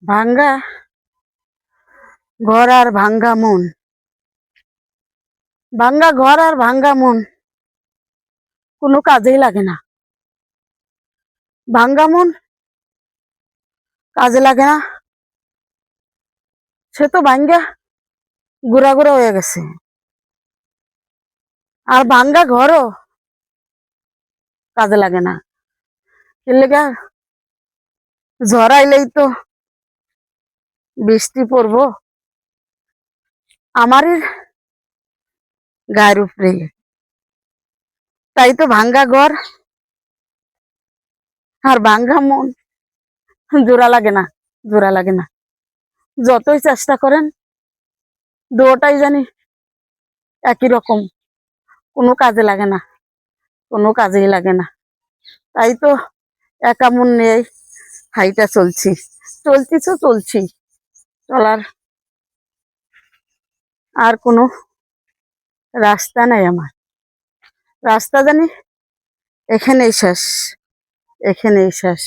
ভাঙ্গা ঘর আর ভাঙ্গা মন, ভাঙ্গা ঘর আর ভাঙ্গা মন কোনো কাজেই লাগে না। ভাঙ্গা মন কাজে লাগে না, সে তো ভাঙ্গা গুড়া গুড়া হয়ে গেছে। আর ভাঙ্গা ঘরও কাজে লাগে না। এর লেগে ঝড়াইলেই তো বৃষ্টি পড়বো আমারই গায়ের উপরে, তাই তো ভাঙ্গা ঘর আর ভাঙ্গা মন জোড়া লাগে না, জোড়া লাগে না। যতই চেষ্টা করেন দুটাই জানি একই রকম, কোনো কাজে লাগে না, কোনো কাজেই লাগে না। তাই তো একা মন নিয়ে হাইটা চলছি, চলছি চলার আর কোনো রাস্তা নাই আমার। রাস্তা জানি এখানেই শেষ, এখানেই শেষ।